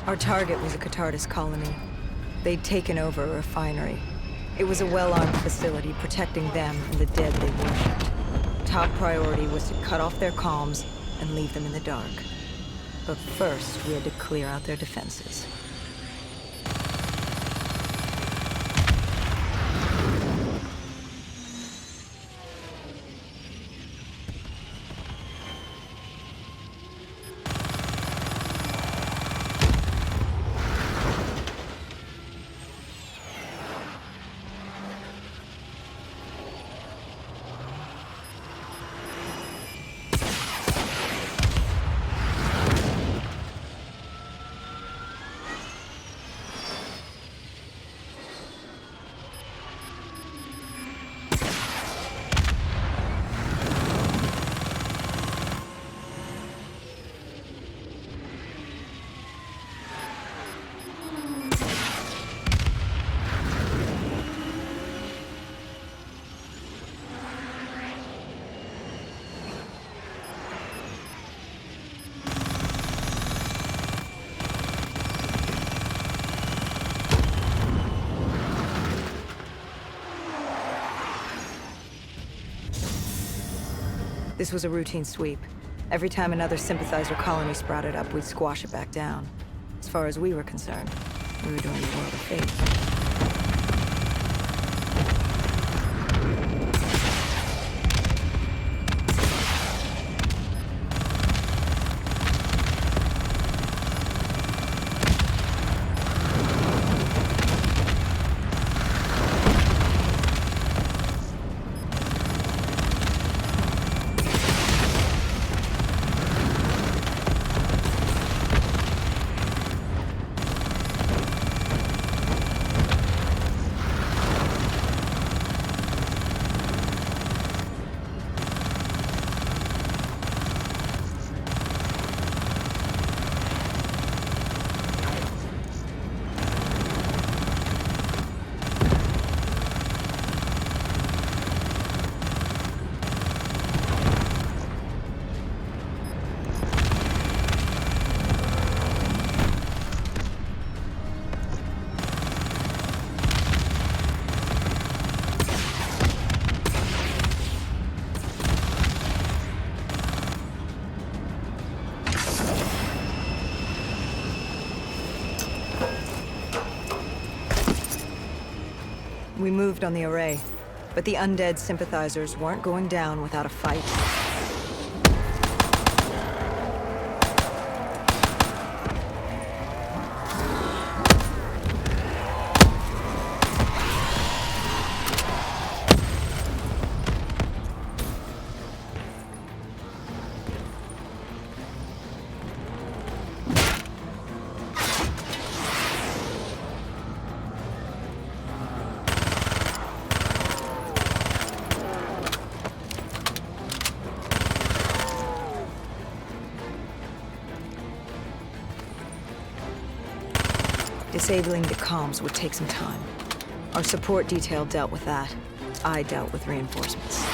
Our target was a Catardus colony. They'd taken over a refinery. It was a well-armed facility protecting them from the dead they worshipped. Top priority was to cut off their comms and leave them in the dark. But first, we had to clear out their defenses. This was a routine sweep. Every time another sympathizer colony sprouted up, we'd squash it back down. As far as we were concerned, we were doing the world a favor. We moved on the array, but the undead sympathizers weren't going down without a fight. Disabling the comms would take some time. Our support detail dealt with that. I dealt with reinforcements.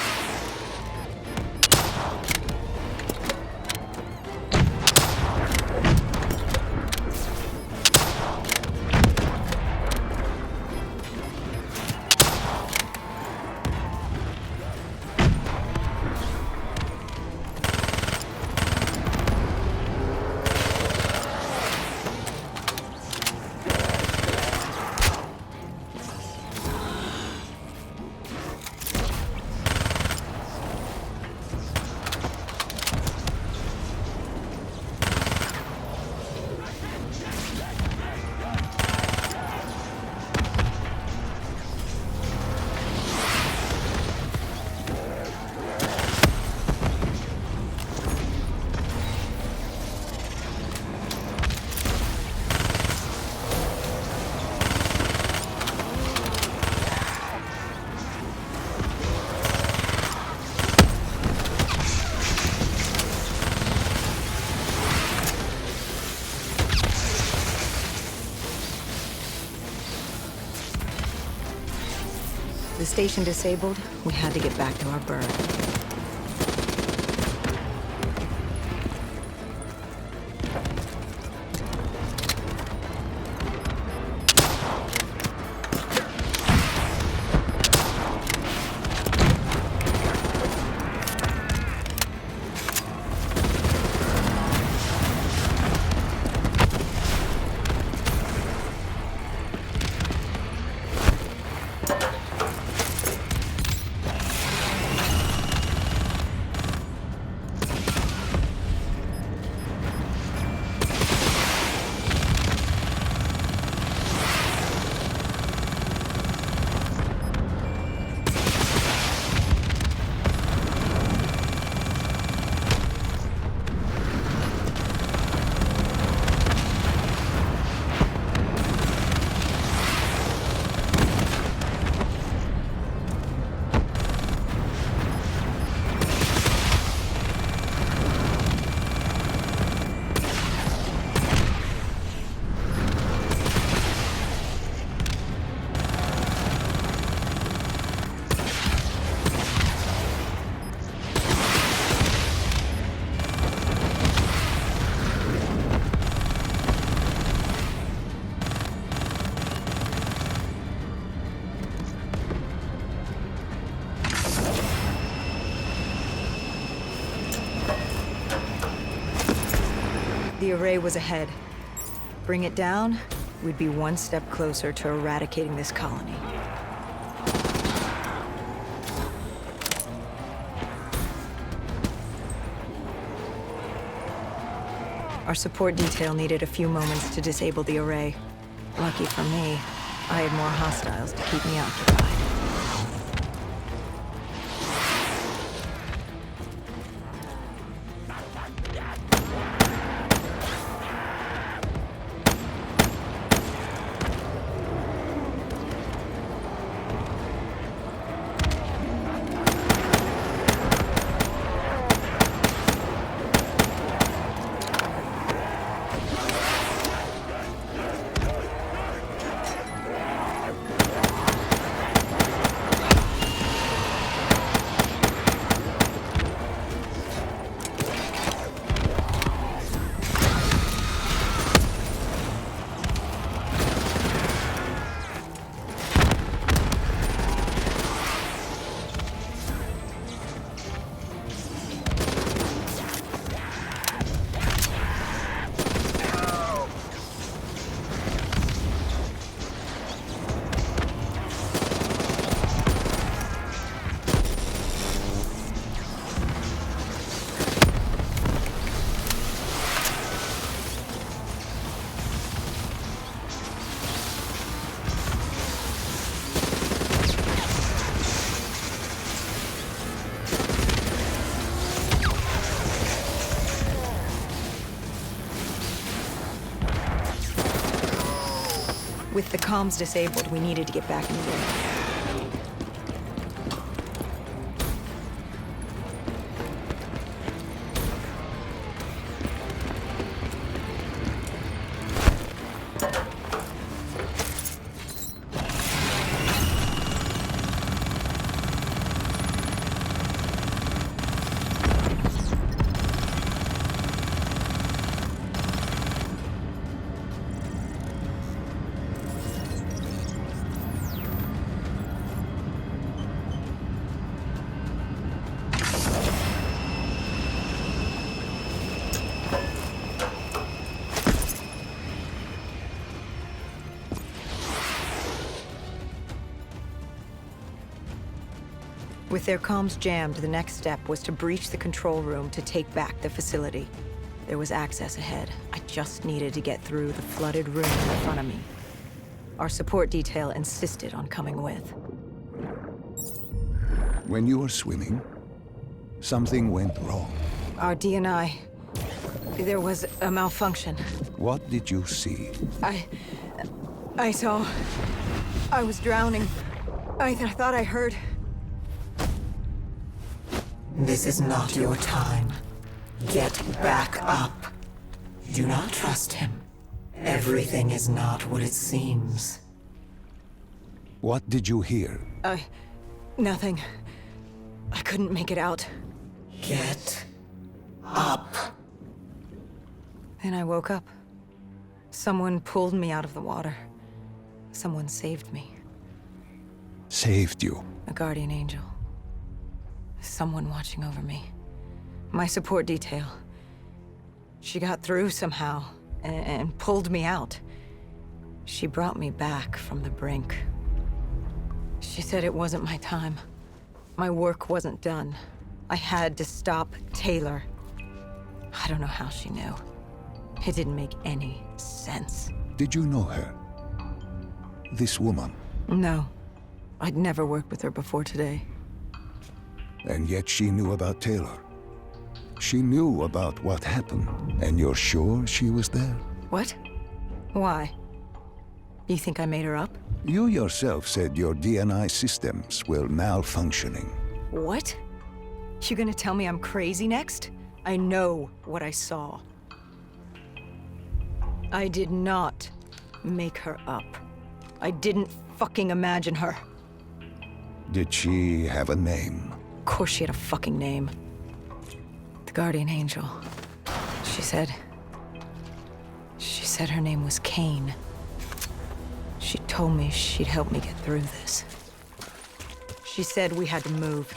The station disabled, we had to get back to our bird. The array was ahead. Bring it down, we'd be one step closer to eradicating this colony. Our support detail needed a few moments to disable the array. Lucky for me, I had more hostiles to keep me occupied. With the comms disabled, we needed to get back in the room. With their comms jammed, the next step was to breach the control room to take back the facility. There was access ahead. I just needed to get through the flooded room in front of me. Our support detail insisted on coming with. When you were swimming, something went wrong. Our DNI... There was a malfunction. What did you see? I saw... I was drowning. I thought I heard... This is not your time. Get back up. Do not trust him. Everything is not what it seems. What did you hear? Nothing. I couldn't make it out. Get up. Then I woke up. Someone pulled me out of the water. Someone saved me. Saved you? A guardian angel. Someone watching over me. My support detail. She got through somehow and pulled me out. She brought me back from the brink. She said it wasn't my time. My work wasn't done. I had to stop Taylor. I don't know how she knew. It didn't make any sense. Did you know her? This woman? No. I'd never worked with her before today. And yet she knew about Taylor. She knew about what happened, and you're sure she was there? What? Why? You think I made her up? You yourself said your DNI systems were malfunctioning. What? You gonna tell me I'm crazy next? I know what I saw. I did not make her up. I didn't fucking imagine her. Did she have a name? Of course she had a fucking name. The Guardian Angel. She said her name was Kane. She told me she'd help me get through this. She said we had to move.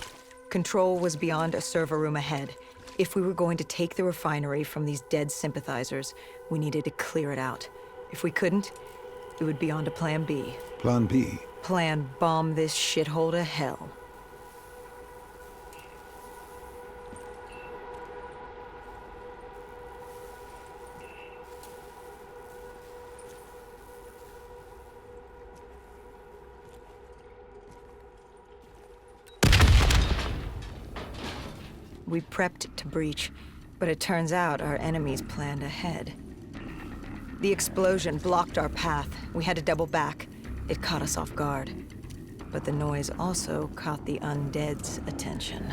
Control was beyond a server room ahead. If we were going to take the refinery from these dead sympathizers, we needed to clear it out. If we couldn't, it would be on to Plan B. Plan B. Plan bomb this shithole to hell. We prepped to breach, but it turns out our enemies planned ahead. The explosion blocked our path. We had to double back. It caught us off guard. But the noise also caught the undead's attention.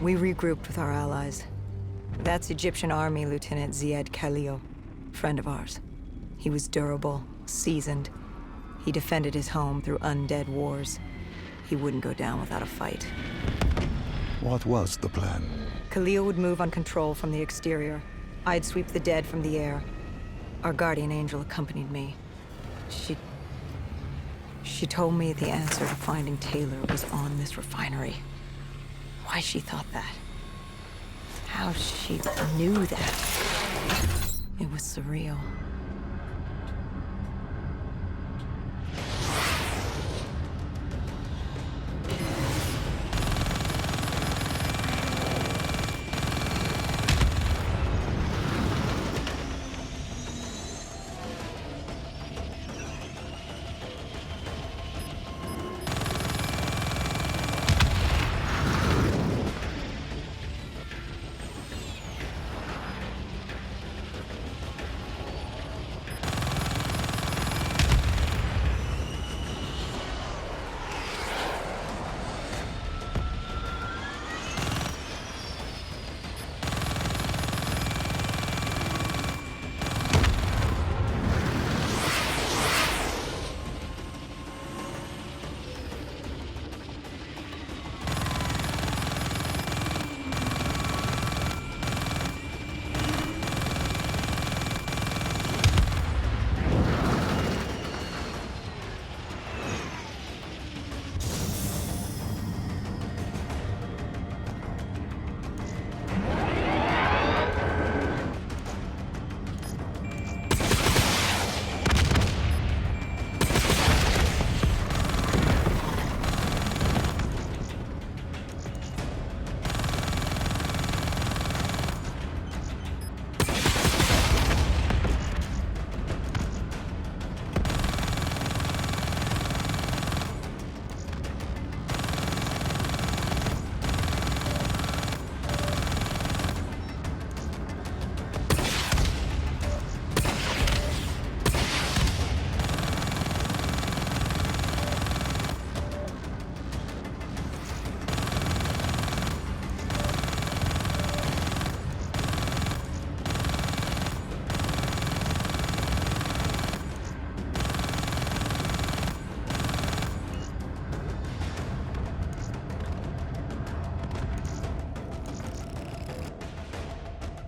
We regrouped with our allies. That's Egyptian Army Lieutenant Ziad Khalil, friend of ours. He was durable, seasoned. He defended his home through undead wars. He wouldn't go down without a fight. What was the plan? Khalil would move on control from the exterior. I'd sweep the dead from the air. Our guardian angel accompanied me. She told me the answer to finding Taylor was on this refinery. Why she thought that. How she knew that. It was surreal.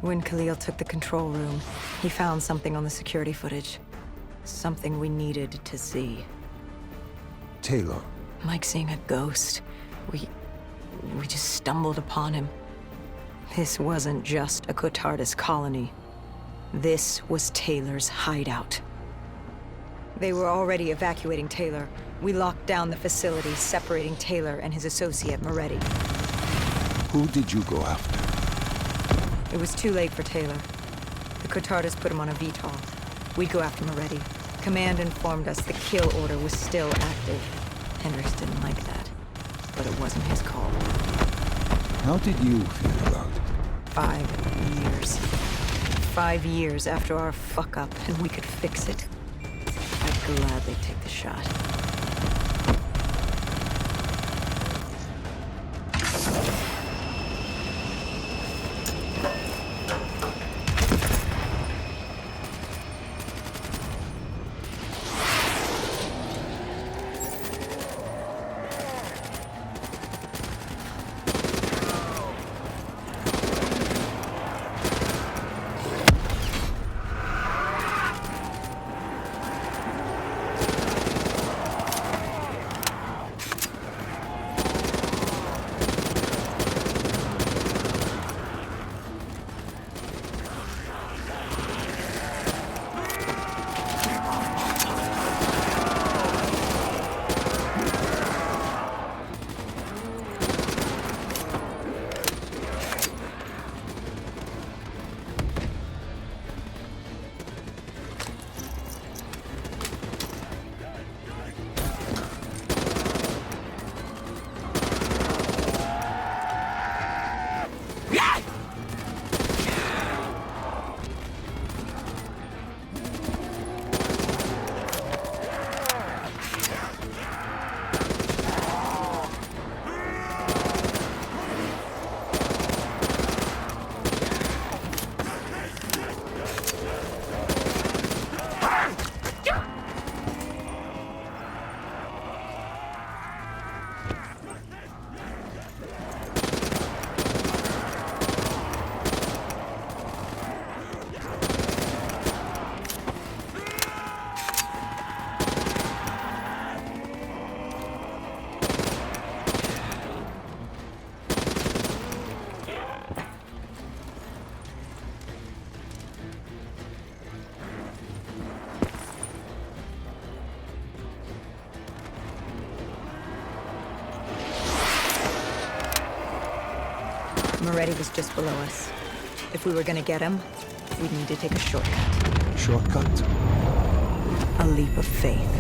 When Khalil took the control room, he found something on the security footage. Something we needed to see. Taylor. Like seeing a ghost. We just stumbled upon him. This wasn't just a Cotardus colony. This was Taylor's hideout. They were already evacuating Taylor. We locked down the facility, separating Taylor and his associate, Moretti. Who did you go after? It was too late for Taylor. The Cotardus put him on a VTOL. We'd go after Moretti. Command informed us the kill order was still active. Hendricks didn't like that, but it wasn't his call. How did you feel about it? 5 years. 5 years after our fuck-up, and we could fix it. I'd gladly take the shot. Moretti was just below us. If we were gonna get him, we'd need to take a shortcut. Shortcut? A leap of faith.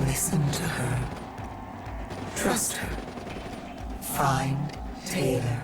Listen to her. Trust her. Find Taylor.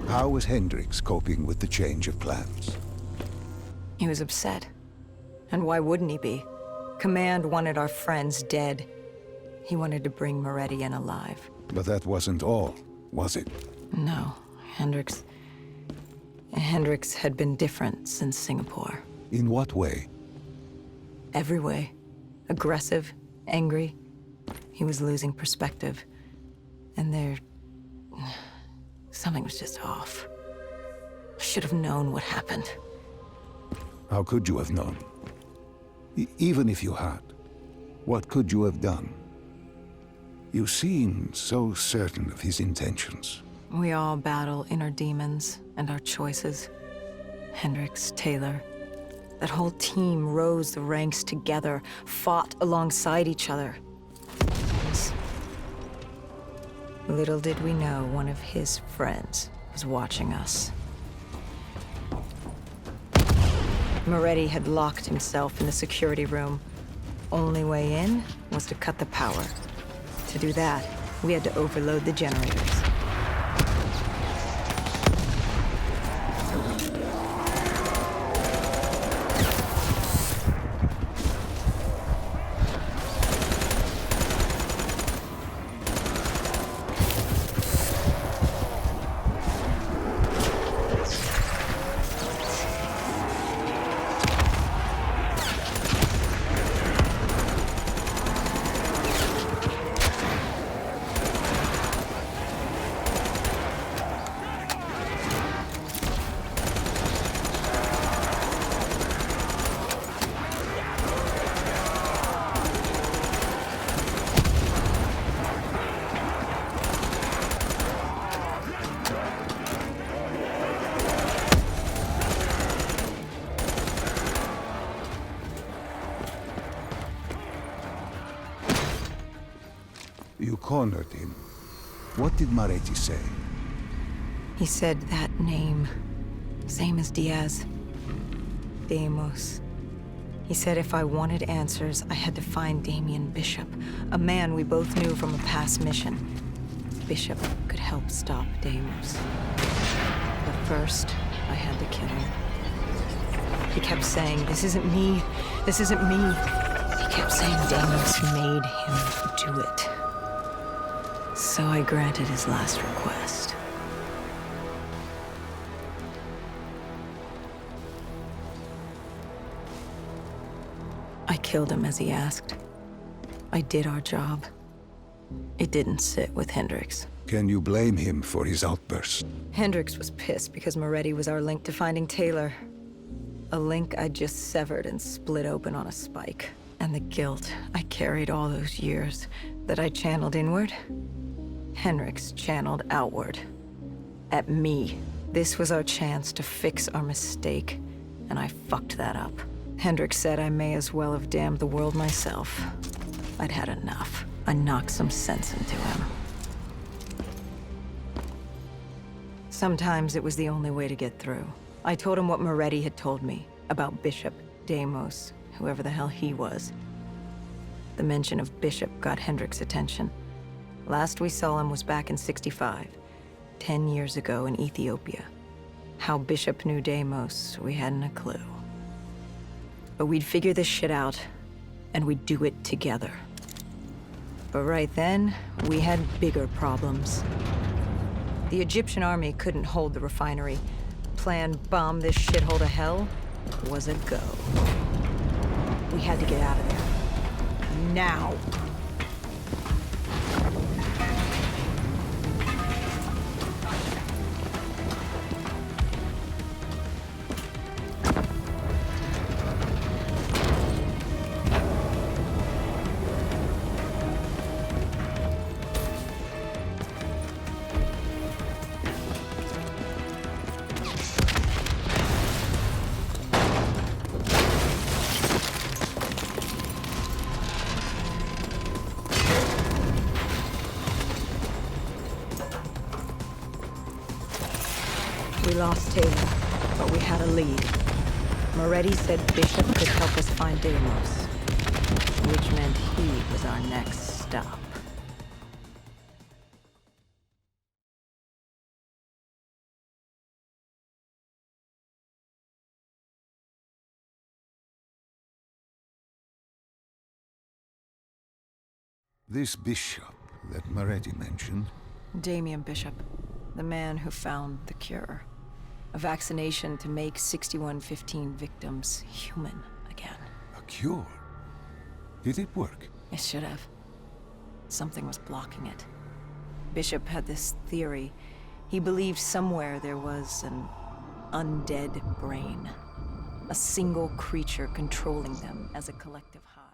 How was Hendricks coping with the change of plans? He was upset. And why wouldn't he be? Command wanted our friends dead. He wanted to bring Moretti in alive. But that wasn't all, was it? No, Hendricks had been different since Singapore. In what way? Every way. Aggressive, angry. He was losing perspective. And something was just off. I should have known what happened. How could you have known? Even if you had, what could you have done? You seem so certain of his intentions. We all battle inner demons and our choices. Hendricks, Taylor. That whole team rose the ranks together, fought alongside each other. Little did we know one of his friends was watching us. Moretti had locked himself in the security room. Only way in was to cut the power. To do that, we had to overload the generators. You cornered him. What did Moretti say? He said that name, same as Diaz. Deimos. He said if I wanted answers, I had to find Damien Bishop, a man we both knew from a past mission. Bishop could help stop Deimos. But first, I had to kill him. He kept saying, "This isn't me, this isn't me." He kept saying Deimos made him do it. So I granted his last request. I killed him as he asked. I did our job. It didn't sit with Hendricks. Can you blame him for his outburst? Hendricks was pissed because Moretti was our link to finding Taylor. A link I just severed and split open on a spike. And the guilt I carried all those years that I channeled inward, Hendricks channeled outward. At me. This was our chance to fix our mistake, and I fucked that up. Hendricks said I may as well have damned the world myself. I'd had enough. I knocked some sense into him. Sometimes it was the only way to get through. I told him what Moretti had told me about Bishop, Deimos, whoever the hell he was. The mention of Bishop got Hendricks' attention. Last we saw him was back in '65, 10 years ago in Ethiopia. How Bishop knew Deimos, we hadn't a clue. But we'd figure this shit out, and we'd do it together. But right then, we had bigger problems. The Egyptian army couldn't hold the refinery. Plan bomb this shithole to hell was a go. We had to get out of there. Now! We lost Taylor, but we had a lead. Moretti said Bishop could help us find Deimos, which meant he was our next stop. This Bishop, that Moretti mentioned? Damien Bishop, the man who found the cure. A vaccination to make 6115 victims human again. A cure? Did it work? It should have. Something was blocking it. Bishop had this theory. He believed somewhere there was an undead brain. A single creature controlling them as a collective hive.